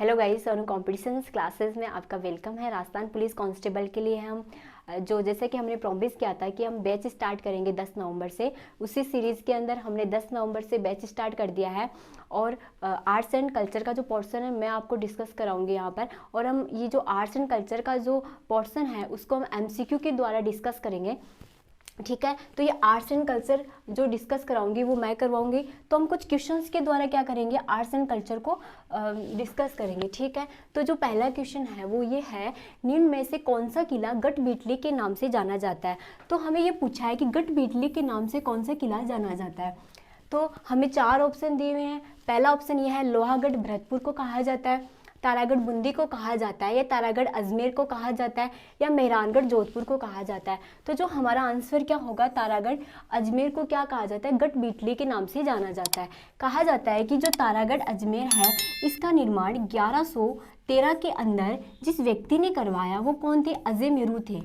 Hello guys, और competitions classes में आपका वेलकम है। राजस्थान पुलिस कांस्टेबल के लिए हम जैसे कि हमने प्रॉमिस किया था कि हम बैच स्टार्ट करेंगे 10 नवंबर से, उसी सीरीज़ के अंदर हमने 10 नवंबर से बैच स्टार्ट कर दिया है। और आर्ट्स एंड कल्चर का जो पोर्शन है मैं आपको डिस्कस कराऊंगी यहाँ पर। और हम ये जो आर्ट्स एंड कल्चर का जो पोर्शन है उसको हम MCQ के द्वारा डिस्कस करेंगे, ठीक है। तो ये आर्ट्स एंड कल्चर जो डिस्कस कराऊंगी वो मैं करवाऊंगी। तो हम कुछ क्वेश्चंस के द्वारा क्या करेंगे, आर्ट्स एंड कल्चर को डिस्कस करेंगे, ठीक है। तो जो पहला क्वेश्चन है वो ये है, निम्न में से कौन सा किला गढ़बीटली के नाम से जाना जाता है। तो हमें ये पूछा है कि गढ़बीटली के नाम से कौन सा किला जाना जाता है। तो हमें 4 ऑप्शन दिए हुए हैं। पहला ऑप्शन ये है लोहागढ़ भरतपुर को कहा जाता है, तारागढ़ बूंदी को कहा जाता है, या तारागढ़ अजमेर को कहा जाता है, या मेहरानगढ़ जोधपुर को कहा जाता है। तो जो हमारा आंसर क्या होगा, तारागढ़ अजमेर को क्या कहा जाता है, गढ़बीटली के नाम से जाना जाता है। कहा जाता है कि जो तारागढ़ अजमेर है इसका निर्माण 1113 के अंदर जिस व्यक्ति ने करवाया वो कौन थे, अजय मेरू थे,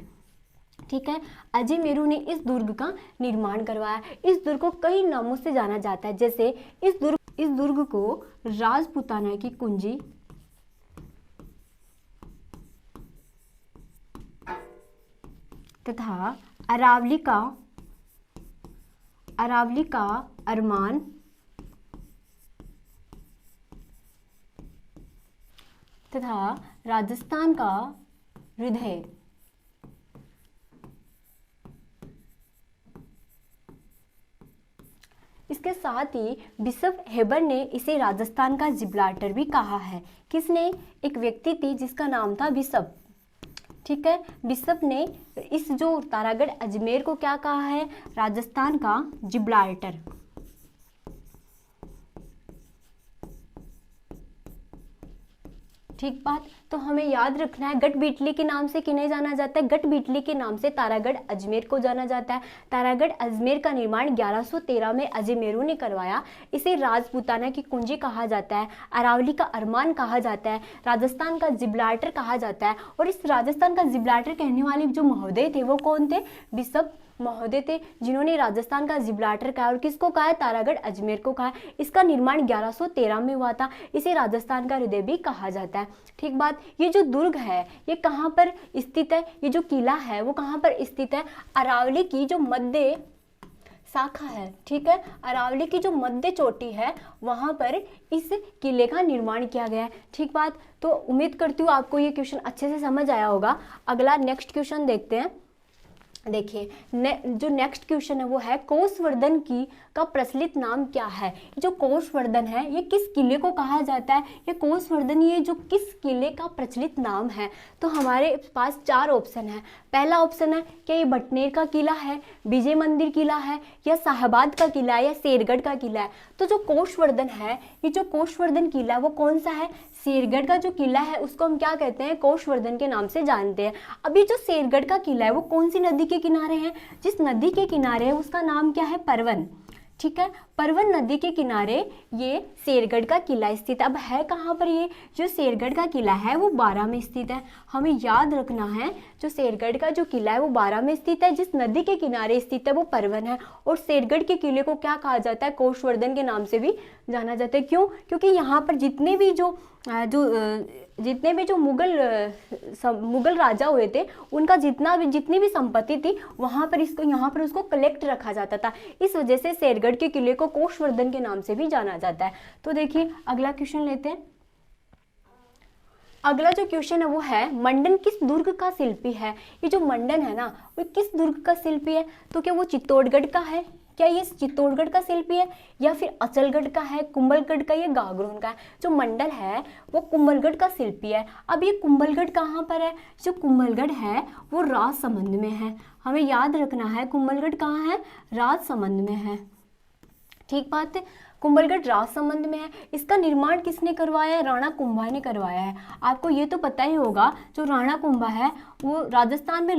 ठीक है। अजय मेरू ने इस दुर्ग का निर्माण करवाया। इस दुर्ग को कई नामों से जाना जाता है, जैसे इस दुर्ग को राजपूताना की कुंजी, तथा अरावली का अरमान, तथा राजस्थान का हृदय। इसके साथ ही बिशप हेबर ने इसे राजस्थान का जिब्राल्टर भी कहा है। किसने, एक व्यक्ति थी जिसका नाम था बिशप, ठीक है। बिशप ने इस जो तारागढ़ अजमेर को क्या कहा है, राजस्थान का जिब्राल्टर। ठीक बात। तो हमें याद रखना है गढ़बीटली के नाम से किन्हें जाना जाता है, गढ़बीटली के नाम से तारागढ़ अजमेर को जाना जाता है। तारागढ़ अजमेर का निर्माण 1113 में अजय मेरू ने करवाया। इसे राजपूताना की कुंजी कहा जाता है, अरावली का अरमान कहा जाता है, राजस्थान का जिब्राल्टर कहा जाता है। और इस राजस्थान का जिब्राल्टर कहने वाले जो महोदय थे वो कौन थे, बिशप महोदय थे, जिन्होंने राजस्थान का जिब्राल्टर कहा। और किसको कहा है, तारागढ़ अजमेर को कहा। इसका निर्माण 1113 में हुआ था। इसे राजस्थान का हृदय भी कहा जाता है, ठीक बात। ये जो दुर्ग है ये कहाँ पर स्थित है, ये जो किला है वो कहाँ पर स्थित है, अरावली की जो मध्य शाखा है, ठीक है। अरावली की जो मध्य चोटी है वहां पर इस किले का निर्माण किया गया है, ठीक बात। तो उम्मीद करती हूँ आपको ये क्वेश्चन अच्छे से समझ आया होगा। अगला नेक्स्ट क्वेश्चन देखते हैं। देखिए जो नेक्स्ट क्वेश्चन है वो है, कोषवर्धन की का प्रचलित नाम क्या है। जो कोषवर्धन है ये किस किले को कहा जाता है, ये कोषवर्धन ये जो किस किले का प्रचलित नाम है। तो हमारे पास 4 ऑप्शन है। पहला ऑप्शन है क्या ये भटनेर का किला है, विजय मंदिर किला है, या साहबाद का किला है, या शेरगढ़ का किला है। तो जो कोषवर्धन है, ये जो कोषवर्धन किला है वो कौन सा है, शेरगढ़ का जो किला है उसको हम क्या कहते हैं, कोषवर्धन के नाम से जानते हैं। अभी जो शेरगढ़ का किला है वो कौन सी नदी के किनारे है, जिस नदी के किनारे है उसका नाम क्या है, परवन, ठीक है। परवन नदी के किनारे ये शेरगढ़ का किला स्थित है। अब है कहाँ पर ये, जो शेरगढ़ का किला है वो 12 में स्थित है। हमें याद रखना है जो शेरगढ़ का जो किला है वो 12 में स्थित है, जिस नदी के किनारे स्थित है वो परवन है। और शेरगढ़ के किले को क्या कहा जाता है, कोषवर्धन के नाम से भी जाना जाता है। क्यों, क्योंकि यहाँ पर जितने भी जो मुगल राजा हुए थे उनका जितनी भी संपत्ति थी वहाँ पर उसको कलेक्ट रखा जाता था। इस वजह से शेरगढ़ के किले को कोषवर्धन के नाम से भी जाना जाता है। तो देखिए अगला क्वेश्चन लेते हैं। अगला जो क्वेश्चन है वो है, मंडन किस दुर्ग का शिल्पी है। ये जो मंडन है ना वो किस दुर्ग का शिल्पी है। तो क्या वो चित्तौड़गढ़ का है, क्या ये चित्तौड़गढ़ का शिल्पी है, या फिर अचलगढ़ का है, कुंभलगढ़ का, या गागरोन का है। जो मंडल है वो कुंभलगढ़ का शिल्पी है। अब ये कुंभलगढ़ कहाँ पर है, जो कुंभलगढ़ है वो राजसमंद में है। हमें याद रखना है कुंभलगढ़ कहाँ है, राजसमंद में है, ठीक बात है। कुंभलगढ़ राजसमंद में है। इसका निर्माण किसने करवाया है, राणा कुंभा ने करवाया है। आपको ये तो पता ही होगा जो राणा कुंभा है वो राजस्थान में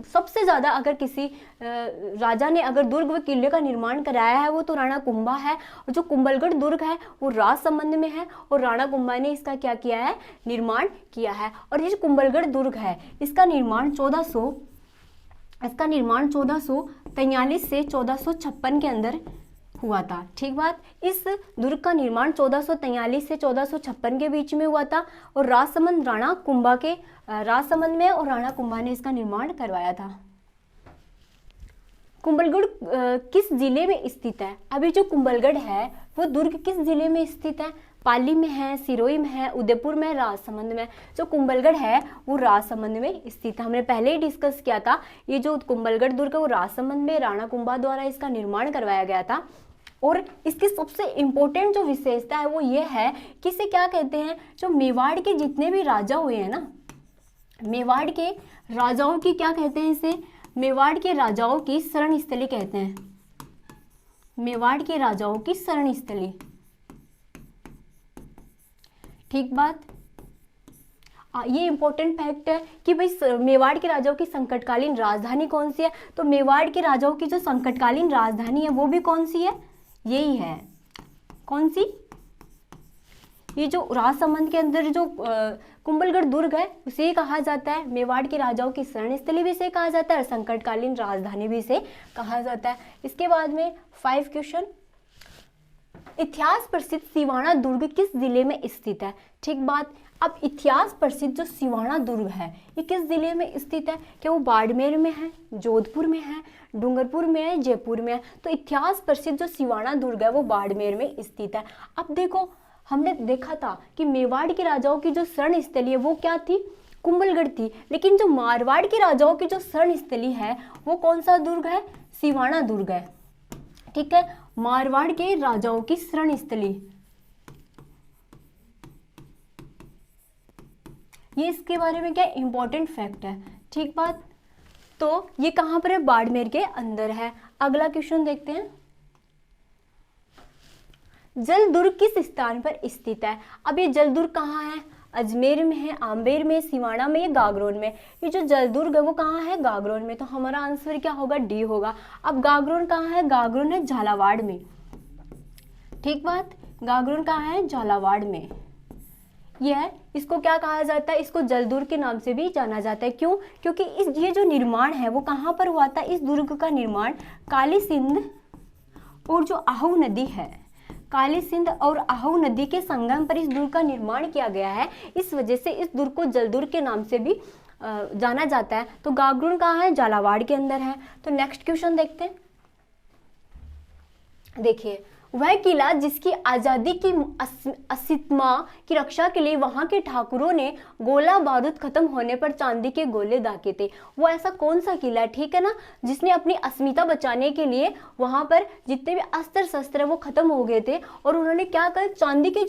सबसे ज़्यादा अगर किसी राजा ने अगर दुर्ग व किले का निर्माण कराया है वो तो राणा कुंभा है। और जो कुंभलगढ़ दुर्ग है वो राजसमंद में है और राणा कुंभा ने इसका क्या किया है, निर्माण किया है। और ये जो कुंभलगढ़ दुर्ग है इसका निर्माण 1443 से 1456 के अंदर हुआ था। ठीक बात। इस दुर्ग का निर्माण 1443 से 1456 के बीच में हुआ था और राजसमंद राणा कुंभा के राजसमंद में और राणा कुंभा ने इसका निर्माण करवाया था। कुंभलगढ़ किस जिले में स्थित है? अभी जो कुंभलगढ़ है वो दुर्ग किस जिले में स्थित है? पाली में है, सिरोही में है, उदयपुर में, राजसमंद में। जो कुंभलगढ़ है वो राजसमंद में स्थित है। हमने पहले ही डिस्कस किया था, ये जो कुंभलगढ़ दुर्ग है वो राजसमंद में राणा कुंभा द्वारा इसका निर्माण करवाया गया था। और इसकी सबसे इम्पोर्टेंट जो विशेषता है वो ये है कि इसे क्या कहते हैं, जो मेवाड़ के जितने भी राजा हुए हैं ना, मेवाड़ के राजाओं की क्या कहते हैं इसे, मेवाड़ के राजाओं की शरण स्थली कहते हैं। मेवाड़ के राजाओं की शरण स्थली। ठीक बात। ये इंपॉर्टेंट फैक्ट है कि भाई मेवाड़ के राजाओं की संकटकालीन राजधानी कौन सी है? तो मेवाड़ के राजाओं की जो संकटकालीन राजधानी है वो भी कौन सी है? यही है। कौन सी? ये जो राजसमंद के अंदर जो कुंभलगढ़ दुर्ग है उसे कहा जाता है मेवाड़ के राजाओं की शरण स्थली भी इसे कहा जाता है और संकटकालीन राजधानी भी इसे कहा जाता है। इसके बाद में 5 क्वेश्चन। इतिहास प्रसिद्ध सिवाना दुर्ग किस जिले में स्थित है? ठीक बात। अब इतिहास प्रसिद्ध जो सिवाना दुर्ग है ये किस जिले में स्थित है? क्या वो बाड़मेर में है, जोधपुर में है, डूंगरपुर में है, जयपुर में है? तो इतिहास प्रसिद्ध जो सिवाना दुर्ग है वो बाड़मेर में स्थित है। अब देखो, हमने देखा था कि मेवाड़ के राजाओं की जो शरण स्थली है वो क्या थी? कुंभलगढ़ थी। लेकिन जो मारवाड़ के राजाओं की जो शरण स्थली है वो कौन सा दुर्ग है? सिवाना दुर्ग है। ठीक है, मारवाड़ के राजाओं की शरण स्थली, ये इसके बारे में क्या इंपॉर्टेंट फैक्ट है। ठीक बात। तो ये कहां पर है? बाड़मेर के अंदर है। अगला क्वेश्चन देखते हैं। जलदुर्ग किस स्थान पर स्थित है? अब ये जलदुर्ग कहाँ है? अजमेर में है, आम्बेर में, सिवाना में या गागरोन में? ये जो जलदुर्ग है वो कहाँ है? गागरोन में। तो हमारा आंसर क्या होगा? डी होगा। अब गागरोन कहाँ है? गागरोन है झालावाड़ में। ठीक बात। गागरोन कहाँ है? झालावाड़ में। ये है, इसको क्या कहा जाता है? इसको जलदुर्ग के नाम से भी जाना जाता है। क्यों? क्योंकि ये जो निर्माण है वो कहाँ पर हुआ था? इस दुर्ग का निर्माण काली सिंध और जो आहू नदी है, काली सिंध और आहू नदी के संगम पर इस दुर्ग का निर्माण किया गया है। इस वजह से इस दुर्ग को जलदुर्ग के नाम से भी जाना जाता है। तो गागरोन कहाँ है? झालावाड़ के अंदर है। तो नेक्स्ट क्वेश्चन देखते हैं। देखिए, वह किला जिसकी आज़ादी की अस्तित्व की रक्षा के लिए वहां के ठाकुरों ने गोला बारूद खत्म होने पर चांदी के गोले दागे थे, वो ऐसा कौन सा किला है? ठीक है ना, जिसने अपनी अस्मिता बचाने के लिए वहां पर जितने भी अस्त्र शस्त्र वो खत्म हो गए थे और उन्होंने क्या कर, चांदी के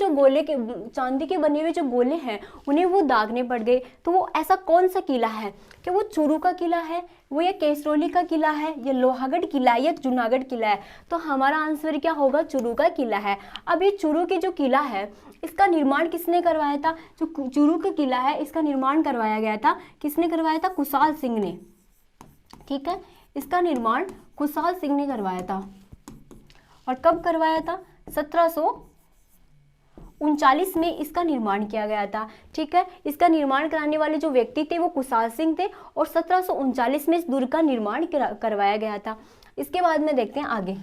बने हुए जो गोले हैं उन्हें वो दागने पड़ गए। तो वो ऐसा कौन सा किला है? क्या वो चूरू का किला है, वो या केसरौली का किला है, या लोहागढ़ किला है, या जूनागढ़ किला है? तो हमारा आंसर क्या होगा? चूरू का किला है। अब ये चूरू की जो किला है इसका निर्माण किसने करवाया था? जो चूरू का किला है इसका निर्माण करवाया गया था, किसने करवाया था? कुशाल सिंह ने। ठीक है, इसका निर्माण कुशाल सिंह ने करवाया था। और कब करवाया था? 1739 में इसका निर्माण किया गया था। ठीक है, इसका निर्माण कराने वाले जो व्यक्ति थे वो कुशाल सिंह थे और 1739 में इस दुर्ग का निर्माण करवाया गया था। इसके बाद में देखते हैं आगे।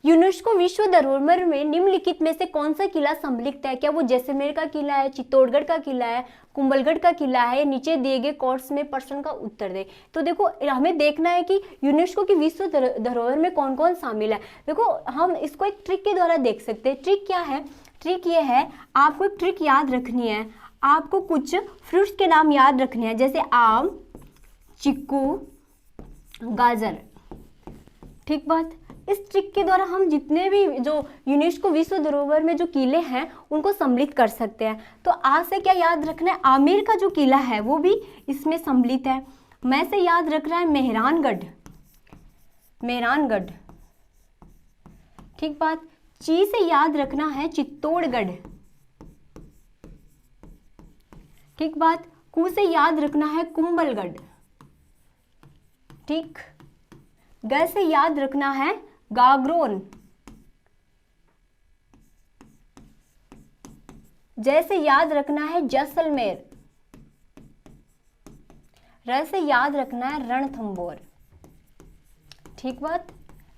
यूनेस्को विश्व धरोहर में निम्नलिखित में से कौन सा किला सम्मिलित है? क्या वो जैसलमेर का किला है, चित्तौड़गढ़ का किला है, कुंभलगढ़ का किला है, या नीचे दिए गए कोर्स में प्रश्न का उत्तर दे। तो देखो, हमें देखना है कि यूनेस्को की विश्व धरोहर में कौन कौन शामिल है। देखो, हम इसको एक ट्रिक के द्वारा देख सकते हैं। ट्रिक क्या है? ट्रिक ये है, आपको एक ट्रिक याद रखनी है। आपको कुछ फ्रूट्स के नाम याद रखने हैं, जैसे आम, चीकू, गाजर। ठीक बात। इस ट्रिक के द्वारा हम जितने भी जो यूनेस्को विश्व धरोहर में जो किले हैं उनको सम्मिलित कर सकते हैं। तो आज से क्या याद रखना है? आमेर का जो किला है वो भी इसमें सम्मिलित है। मैं से याद रखना है मेहरानगढ़। ठीक बात। ची से याद रखना है चित्तौड़गढ़। ठीक बात। कू से याद रखना है कुंभलगढ़। ठीक। ग से याद रखना है गागरोन। जैसे याद रखना है जैसलमेर। र से याद रखना है रणथंभौर। ठीक बात।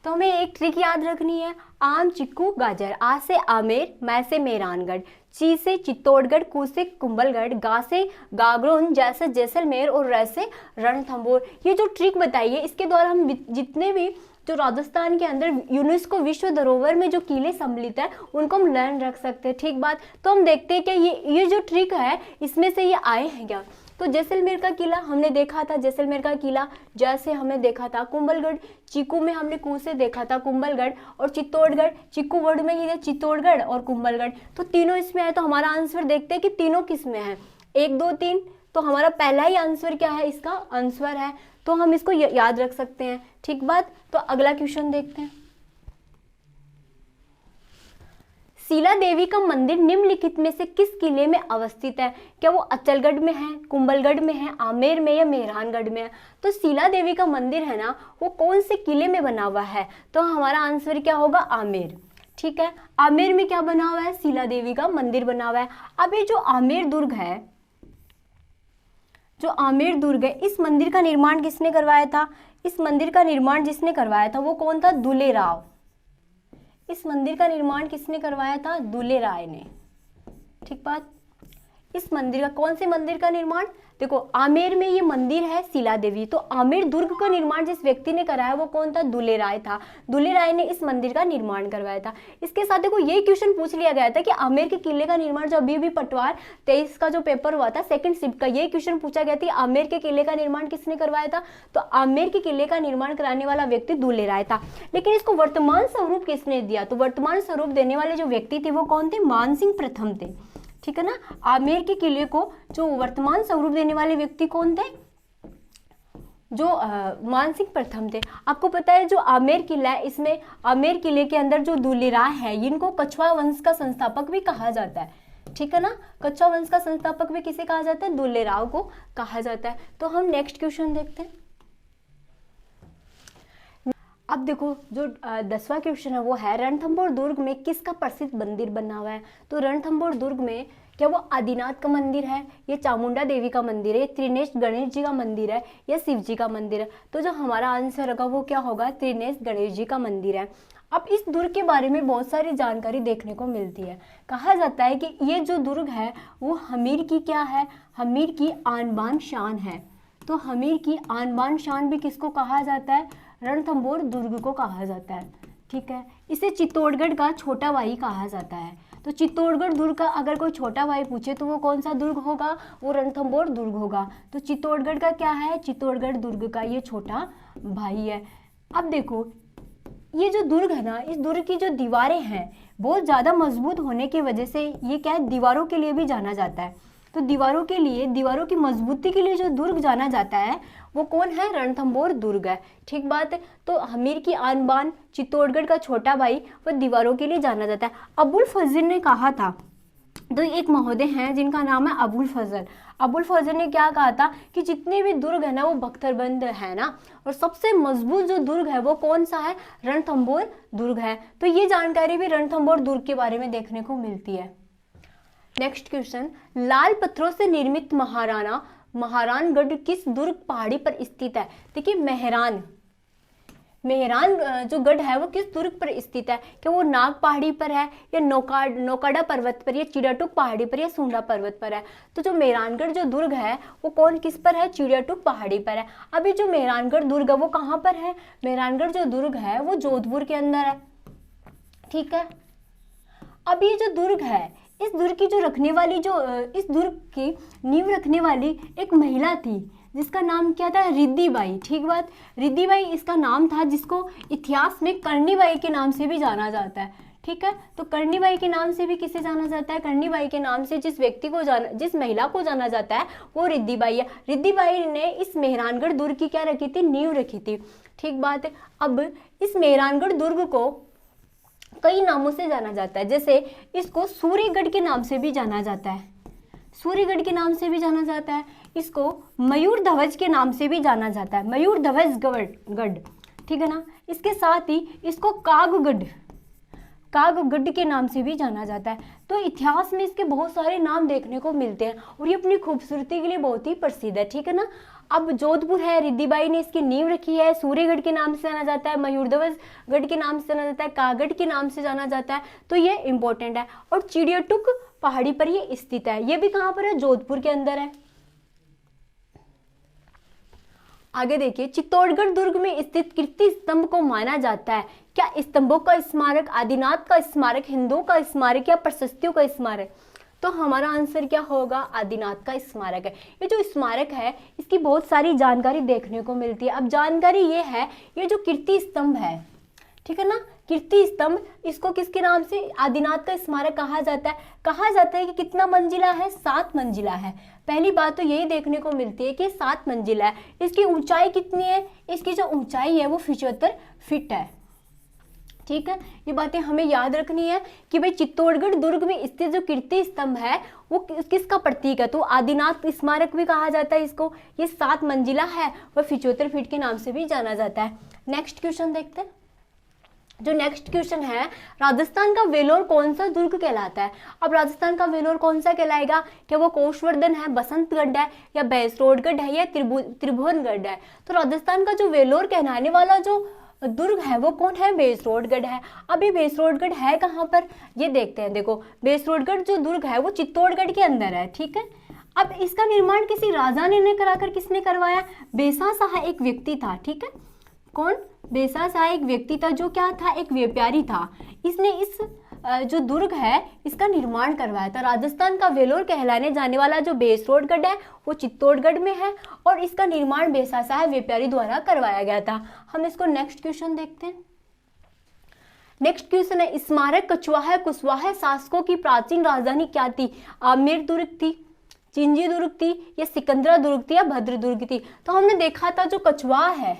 तो हमें एक ट्रिक याद रखनी है, आम चिक्कू गाजर, आ से आमेर, मैं से मेहरानगढ़, ची से चित्तौड़गढ़, कू से कुंभलगढ़, गा से गागरोन, जैसे जैसलमेर और रै से रणथंभौर। ये जो ट्रिक बताई है इसके द्वारा हम जितने भी जो राजस्थान के अंदर यूनेस्को विश्व धरोहर में जो किले सम्मिलित है उनको हम लर्न रख सकते हैं। ठीक बात। तो हम देखते हैं कि ये जो ट्रिक है इसमें से ये आए हैं क्या। तो जैसलमेर का किला हमने देखा था, जैसलमेर का किला जैसे हमने देखा था। कुंभलगढ़ चीकू में हमने कू से देखा था कुंभलगढ़, और चित्तौड़गढ़ चिक्कू वर्ड में ही है चित्तौड़गढ़ और कुंभलगढ़। तो तीनों इसमें है, तो हमारा आंसर देखते हैं कि तीनों किस में है, 1 2 3। तो हमारा पहला ही आंसर क्या है, इसका आंसर है, तो हम इसको याद रख सकते हैं। ठीक बात। तो अगला क्वेश्चन देखते हैं। शीला देवी का मंदिर निम्नलिखित में से किस किले में अवस्थित है। क्या वो अचलगढ़ में है, कुंभलगढ़ में है, आमेर में या मेहरानगढ़ में है। तो शीला देवी का मंदिर है ना वो कौन से किले में बना हुआ है, तो हमारा आंसर क्या होगा, आमेर। ठीक है, आमेर में क्या बना हुआ है, शीला देवी का मंदिर बना हुआ है। अब ये जो आमेर दुर्ग है, जो आमेर दुर्ग है, इस मंदिर का निर्माण किसने करवाया था, इस मंदिर का निर्माण जिसने करवाया था वो कौन था, दुले राव। इस मंदिर का निर्माण किसने करवाया था, दुले राय ने। ठीक बात। इस मंदिर का, कौन से मंदिर का निर्माण, देखो आमेर में ये मंदिर है शीला देवी, तो आमेर दुर्ग का निर्माण जिस व्यक्ति ने कराया वो कौन था, दुले राय था। दुले राय ने इस मंदिर का निर्माण करवाया था। इसके साथ देखो ये क्वेश्चन पूछ लिया गया था कि आमेर के किले का निर्माण, जो अभी भी पटवार 23 का जो पेपर हुआ था सेकंड शिफ्ट का, ये क्वेश्चन पूछा गया था आमेर के किले का निर्माण किसने करवाया था, तो आमेर के किले का निर्माण कराने वाला व्यक्ति दुले राय था। लेकिन इसको वर्तमान स्वरूप किसने दिया, तो वर्तमान स्वरूप देने वाले जो व्यक्ति थे वो कौन थे, मानसिंह प्रथम थे। ठीक है ना, आमेर के किले को जो वर्तमान स्वरूप देने वाले व्यक्ति कौन थे, जो मानसिंह प्रथम थे। आपको पता है जो आमेर किला है, इसमें आमेर किले के अंदर जो दुले राय है इनको कछवा वंश का संस्थापक भी कहा जाता है। ठीक है ना, कछवा वंश का संस्थापक भी किसे कहा जाता है, दुले राव को कहा जाता है। तो हम नेक्स्ट क्वेश्चन देखते हैं। अब देखो जो 10वां क्वेश्चन है वो है, रणथंभौर दुर्ग में किसका प्रसिद्ध मंदिर बना हुआ है। तो रणथंभौर दुर्ग में क्या वो आदिनाथ का मंदिर है, ये चामुंडा देवी का मंदिर है, ये त्रिनेश गणेश जी का मंदिर है, या शिव जी का मंदिर है। तो जो हमारा आंसर होगा वो क्या होगा, त्रिनेश गणेश जी का मंदिर है। अब इस दुर्ग के बारे में बहुत सारी जानकारी देखने को मिलती है। कहा जाता है कि ये जो दुर्ग है वो हमीर की क्या है, हमीर की आन बान शान है। तो हमीर की आन बान शान भी किसको कहा जाता है, रणथंभौर दुर्ग को कहा जाता है। ठीक है, इसे चित्तौड़गढ़ का छोटा भाई कहा जाता है। तो चित्तौड़गढ़ दुर्ग का अगर कोई छोटा भाई पूछे तो वो कौन सा दुर्ग होगा, वो रणथंभौर दुर्ग होगा। तो चित्तौड़गढ़ का क्या है, चित्तौड़गढ़ दुर्ग का ये छोटा भाई है। अब देखो ये जो दुर्ग है ना, इस दुर्ग की जो दीवारें हैं बहुत ज़्यादा मजबूत होने की वजह से ये क्या है, दीवारों के लिए भी जाना जाता है। तो दीवारों के लिए, दीवारों की मजबूती के लिए जो दुर्ग जाना जाता है वो कौन है, रणथंभौर दुर्ग है। ठीक बात है। तो हमीर की आन बान, चित्तौड़गढ़ का छोटा भाई, वो दीवारों के लिए जाना जाता है। अबुल फजल ने कहा था, तो एक महोदय हैं जिनका नाम है अबुल फजल। अबुल फजल ने क्या कहा था कि जितने भी दुर्ग है ना वो बख्तरबंद है ना, और सबसे मजबूत जो दुर्ग है वो कौन सा है, रणथंभौर दुर्ग है। तो ये जानकारी भी रणथंभौर दुर्ग के बारे में देखने को मिलती है। नेक्स्ट क्वेश्चन, लाल पत्थरों से निर्मित महारानगढ़ किस दुर्ग पहाड़ी पर स्थित है। देखिए मेहरान जो गढ़ है वो किस दुर्ग पर स्थित है, क्या वो नाग पहाड़ी पर है, या नौकाड़ा पर्वत पर, या चिड़ियाटुक पहाड़ी पर, या सुंडा पर्वत पर है। तो जो मेहरानगढ़ जो दुर्ग है वो कौन किस पर है, चिड़ियाटुक पहाड़ी पर है। अभी जो मेहरानगढ़ दुर्ग है वो कहाँ पर है, मेहरानगढ़ जो दुर्ग है वो जोधपुर के अंदर है। ठीक है, अब ये जो दुर्ग है, इस दुर्ग की जो रखने वाली, जो इस दुर्ग की नींव रखने वाली एक महिला थी जिसका नाम क्या था, रिद्धि बाई। ठीक बात, रिद्धि बाई इसका नाम था, जिसको इतिहास में करनी बाई के नाम से भी जाना जाता है। ठीक है, तो करनी बाई के नाम से भी किसे जाना जाता है, करनी बाई के नाम से जिस महिला को जाना जाता है वो रिद्धि बाई है। रिद्धि बाई ने इस मेहरानगढ़ दुर्ग की क्या रखी थी, नींव रखी थी। ठीक बात है। अब इस मेहरानगढ़ दुर्ग को कई नामों से जाना जाता है, जैसे इसको सूर्यगढ़ के नाम से भी जाना जाता है, सूर्यगढ़ के नाम से भी जाना जाता है। इसको मयूर ध्वज के नाम से भी जाना जाता है, मयूर ध्वज गढ़। ठीक है ना, इसके साथ ही इसको कागगढ़ के नाम से भी जाना जाता है। तो इतिहास में इसके बहुत सारे नाम देखने को मिलते हैं और ये अपनी खूबसूरती के लिए बहुत ही प्रसिद्ध है। ठीक है ना, अब जोधपुर है, रिद्धिबाई ने इसकी नींव रखी है। सूर्यगढ़ के नाम से जाना जाता है, मयूरध्वज गढ़ के नाम से जाना जाता है, कागढ़ के नाम से जाना जाता है, तो ये इंपॉर्टेंट है। और चिड़ियाटुक पहाड़ी पर ये स्थित है, ये भी कहाँ पर है, जोधपुर के अंदर है। आगे देखिए, चित्तौड़गढ़ दुर्ग में स्थित कीर्ति स्तंभ को माना जाता है क्या स्तंभों का स्मारक, आदिनाथ का स्मारक, हिंदुओं का स्मारक या प्रशस्तियों का स्मारक? तो हमारा आंसर क्या होगा, आदिनाथ का स्मारक है। ये जो स्मारक है इसकी बहुत सारी जानकारी देखने को मिलती है। अब जानकारी ये है, ये जो कीर्ति स्तंभ है, ठीक है ना, कीर्ति स्तंभ, इसको किसके नाम से आदिनाथ का स्मारक कहा जाता है? कहा जाता है कि कितना मंजिला है, 7 मंजिला है। पहली बात तो यही देखने को मिलती है कि 7 मंजिला है। इसकी ऊंचाई कितनी है? इसकी जो ऊंचाई है वो 75 फीट है। ठीक है, ये बातें हमें याद रखनी है कि भाई चित्तौड़गढ़ दुर्ग में स्थित जो कीर्ति स्तंभ है वो किसका प्रतीक है, तो आदिनाथ स्मारक भी कहा जाता है इसको। ये 7 मंजिला है, वह 75 फीट के नाम से भी जाना जाता है। नेक्स्ट क्वेश्चन देखते हैं। जो नेक्स्ट क्वेश्चन है, राजस्थान का वेलोर कौन सा दुर्ग कहलाता है? अब राजस्थान का वेलोर कौन सा कहलाएगा? क्या वो कोषवर्धन है, बसंतगढ़ है, या भैंसरोडगढ़ है, या त्रिभुवनगढ़ है? तो राजस्थान का जो वेलोर कहलाने वाला जो दुर्ग है वो कौन है? भैंसरोडगढ़ है। अब ये भैंसरोडगढ़ है कहाँ पर, ये देखते हैं। देखो, भैंसरोडगढ़ जो दुर्ग है वो चित्तौड़गढ़ के अंदर है। ठीक है, अब इसका निर्माण किसी राजा ने नहीं कराकर किसने करवाया? बेसा शाह एक व्यक्ति था। ठीक है, कौन? बेसा शाह एक व्यक्ति था जो क्या था, एक व्यापारी था। इसने इस जो दुर्ग है इसका निर्माण करवाया था। राजस्थान का वेलोर कहलाने जाने वाला जो भैंसरोडगढ़ है वो चित्तौड़गढ़ में है और इसका निर्माण बेसा शाह व्यापारी द्वारा करवाया गया था। हम इसको नेक्स्ट क्वेश्चन देखते हैं। नेक्स्ट क्वेश्चन है, स्मारक कछवाहा कुशवाहा शासकों की प्राचीन राजधानी क्या थी? आमेर दुर्ग थी, चिंजी दुर्ग थी, या सिकंदरा दुर्ग थी, या भद्र दुर्ग थी? तो हमने देखा था जो कछवाहा है,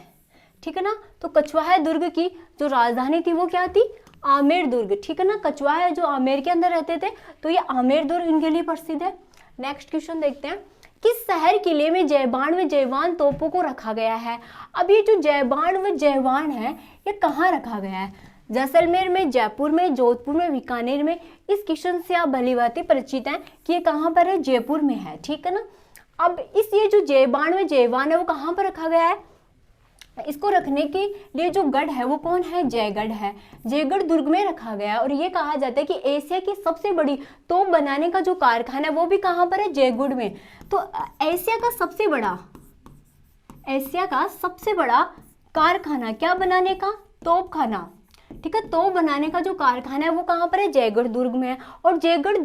ठीक है ना, तो कछवाहा दुर्ग की जो राजधानी थी वो क्या थी? आमेर दुर्ग। ठीक है ना, कछवाहा जो आमेर के अंदर रहते थे, तो ये आमेर दुर्ग इनके लिए प्रसिद्ध है। नेक्स्ट क्वेश्चन देखते हैं, किस शहर किले में जयबान व जयवान तोपों को रखा गया है? अब ये जो जयबान व जयवान है ये कहाँ रखा गया है? जैसलमेर में, जयपुर में, जोधपुर में, बीकानेर में? इस क्वेश्चन से आप भली भांति परिचित हैं कि ये कहाँ पर है, जयपुर में है। ठीक है ना, अब इस ये जो जयबान व जयवान है वो कहाँ पर रखा गया है? इसको रखने के लिए जो गढ़ है वो कौन है? जयगढ़ है। जयगढ़ दुर्ग में रखा गया है और ये कहा जाता है कि एशिया की सबसे बड़ी तोप बनाने का जो कारखाना है वो भी कहाँ पर है? जयगढ़ में। तो एशिया का सबसे बड़ा कारखाना क्या बनाने का? तोपखाना। ठीक है, तोप बनाने का जो कारखाना है वो कहाँ पर है? जयगढ़ दुर्ग में है। और जयगढ़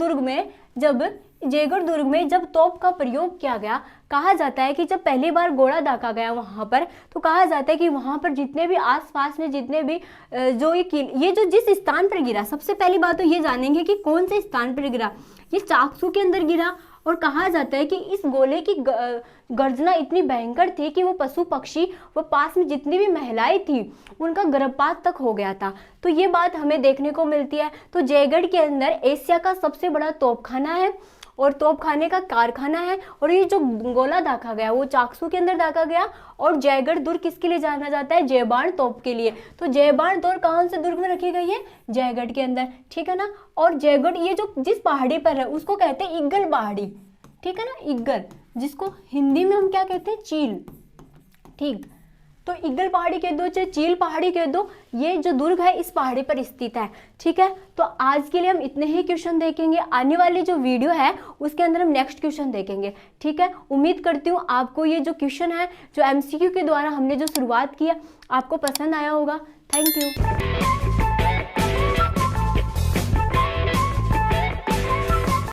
दुर्ग में जब तोप का प्रयोग किया गया, कहा जाता है कि जब पहली बार गोला दागा गया वहां पर, तो कहा जाता है कि वहां पर जितने भी आसपास में जितने भी जो ये जो जिस स्थान पर गिरा, सबसे पहली बात तो ये जानेंगे कि कौन से स्थान पर गिरा। ये चाकसू के अंदर गिरा और कहा जाता है कि इस गोले की गर्जना इतनी भयंकर थी कि वो पशु पक्षी वो पास में जितनी भी महिलाएं थी उनका गर्भपात तक हो गया था। तो ये बात हमें देखने को मिलती है। तो जयगढ़ के अंदर एशिया का सबसे बड़ा तोपखाना है और तोपखाने का कारखाना है। और ये जो गोला दागा गया वो चाकसू के अंदर दागा गया। और जयगढ़ दुर्ग किसके लिए जाना जाता है? जयबान तोप के लिए। तो जयबान तोप कौन से दुर्ग में रखी गई है? जयगढ़ के अंदर। ठीक है ना, और जयगढ़ ये जो जिस पहाड़ी पर है उसको कहते हैं इग्गल पहाड़ी। ठीक है ना, इग्गल, जिसको हिंदी में हम क्या कहते हैं? चील। ठीक, तो इग्गल पहाड़ी कह दो चाहे चील पहाड़ी कह दो, ये जो दुर्ग है इस पहाड़ी पर स्थित है। ठीक है, तो आज के लिए हम इतने ही क्वेश्चन देखेंगे। आने वाली जो वीडियो है उसके अंदर हम नेक्स्ट क्वेश्चन देखेंगे। ठीक है, उम्मीद करती हूँ आपको ये जो क्वेश्चन है, जो MCQ के द्वारा हमने जो शुरुआत किया, आपको पसंद आया होगा। Thank you.